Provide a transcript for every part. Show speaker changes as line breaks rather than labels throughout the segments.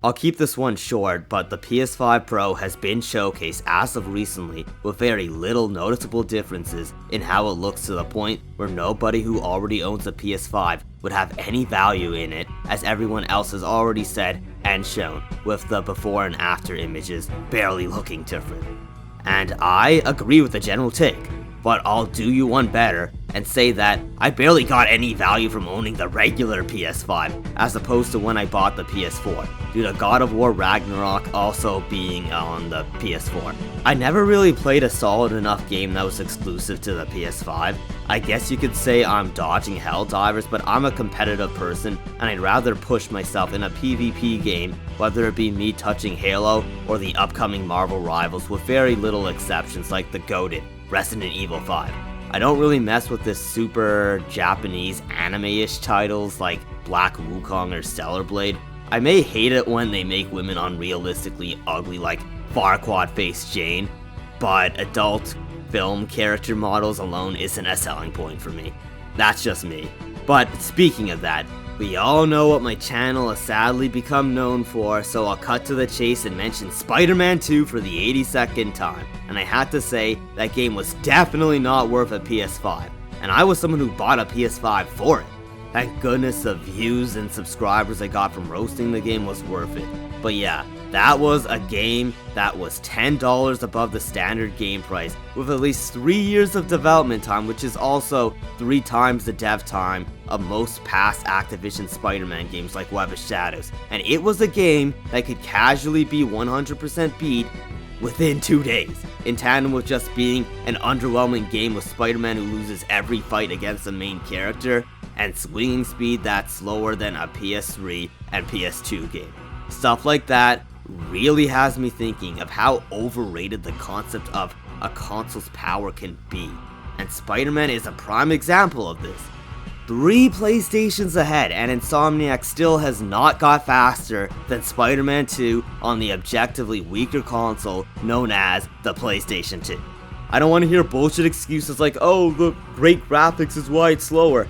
I'll keep this one short, but the PS5 Pro has been showcased as of recently with very little noticeable differences in how it looks, to the point where nobody who already owns a PS5 would have any value in it, as everyone else has already said and shown, with the before and after images barely looking different. And I agree with the general take, but I'll do you one better and say that I barely got any value from owning the regular PS5 as opposed to when I bought the PS4, due to God of War Ragnarok also being on the PS4. I never really played a solid enough game that was exclusive to the PS5. I guess you could say I'm dodging Helldivers, but I'm a competitive person and I'd rather push myself in a PvP game, whether it be me touching Halo or the upcoming Marvel rivals, with very little exceptions like the goated Resident Evil 5. I don't really mess with this super Japanese anime-ish titles like Black Wukong or Stellar Blade. I may hate it when they make women unrealistically ugly like Farquaad-faced Jane, but adult film character models alone isn't a selling point for me. That's just me. But speaking of that, we all know what my channel has sadly become known for, so I'll cut to the chase and mention Spider-Man 2 for the 82nd time. And I had to say, that game was definitely not worth a PS5, and I was someone who bought a PS5 for it. Thank goodness the views and subscribers I got from roasting the game was worth it. But yeah, that was a game that was $10 above the standard game price, with at least 3 years of development time, which is also 3 times the dev time of most past Activision Spider-Man games like Web of Shadows. And it was a game that could casually be 100% beat within 2 days, in tandem with just being an underwhelming game with Spider-Man who loses every fight against the main character, and swinging speed that's slower than a PS3 and PS2 game. Stuff like that really has me thinking of how overrated the concept of a console's power can be, and Spider-Man is a prime example of this. 3 PlayStations ahead, and INSOYMNIAC still has not got faster than Spider-Man 2 on the objectively weaker console known as the PlayStation 2. I don't want to hear bullshit excuses like, oh, the great graphics is why it's slower.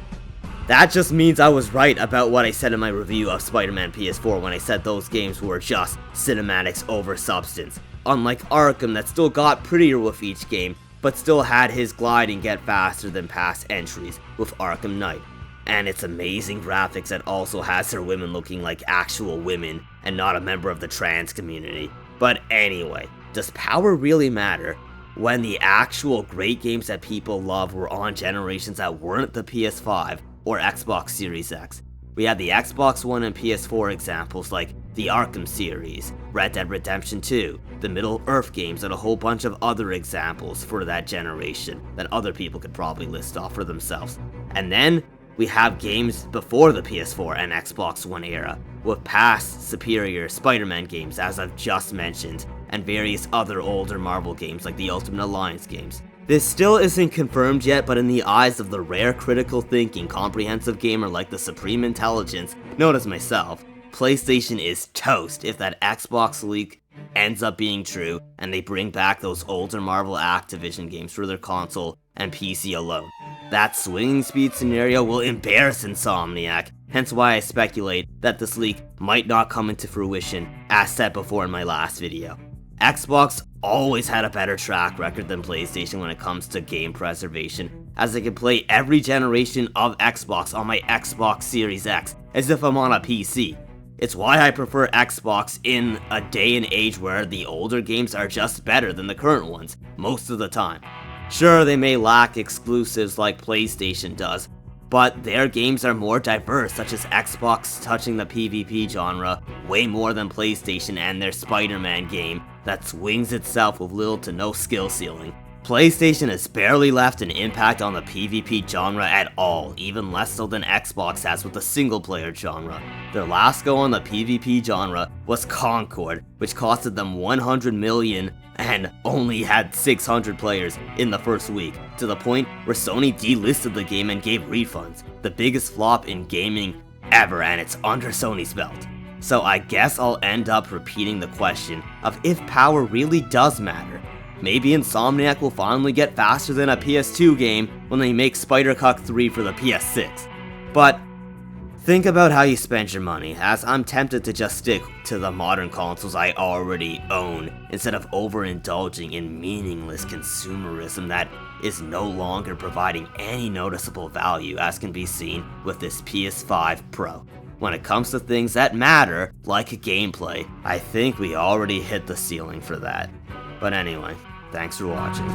That just means I was right about what I said in my review of Spider-Man PS4 when I said those games were just cinematics over substance. Unlike Arkham, that still got prettier with each game, but still had his gliding get faster than past entries with Arkham Knight. And its amazing graphics that also has their women looking like actual women and not a member of the trans community. But anyway, does power really matter when the actual great games that people love were on generations that weren't the PS5 or Xbox Series X? We had the Xbox One and PS4 examples like the Arkham series, Red Dead Redemption 2, the Middle-earth games, and a whole bunch of other examples for that generation that other people could probably list off for themselves. And then we have games before the PS4 and Xbox One era, with past superior Spider-Man games as I've just mentioned, and various other older Marvel games like the Ultimate Alliance games. This still isn't confirmed yet, but in the eyes of the rare critical thinking comprehensive gamer like the Supreme Intelligence, known as myself, PlayStation is toast if that Xbox leak ends up being true and they bring back those older Marvel Activision games for their console and PC alone. That swinging speed scenario will embarrass INSOYMNIAC, hence why I speculate that this leak might not come into fruition, as said before in my last video. Xbox always had a better track record than PlayStation when it comes to game preservation, as I can play every generation of Xbox on my Xbox Series X as if I'm on a PC. It's why I prefer Xbox in a day and age where the older games are just better than the current ones, most of the time. Sure, they may lack exclusives like PlayStation does, but their games are more diverse, such as Xbox touching the PvP genre way more than PlayStation and their Spider-Man game that swings itself with little to no skill ceiling. PlayStation has barely left an impact on the PvP genre at all, even less so than Xbox has with the single-player genre. Their last go on the PvP genre was Concord, which costed them $100 million and only had 600 players in the first week, to the point where Sony delisted the game and gave refunds. The biggest flop in gaming ever, and it's under Sony's belt. So I guess I'll end up repeating the question of if power really does matter. Maybe INSOYMNIAC will finally get faster than a PS2 game when they make Spider-Cuck 3 for the PS6. But Think about how you spend your money, as I'm tempted to just stick to the modern consoles I already own, instead of overindulging in meaningless consumerism that is no longer providing any noticeable value, as can be seen with this PS5 Pro. When it comes to things that matter, like gameplay, I think we already hit the ceiling for that. But anyway, thanks for watching.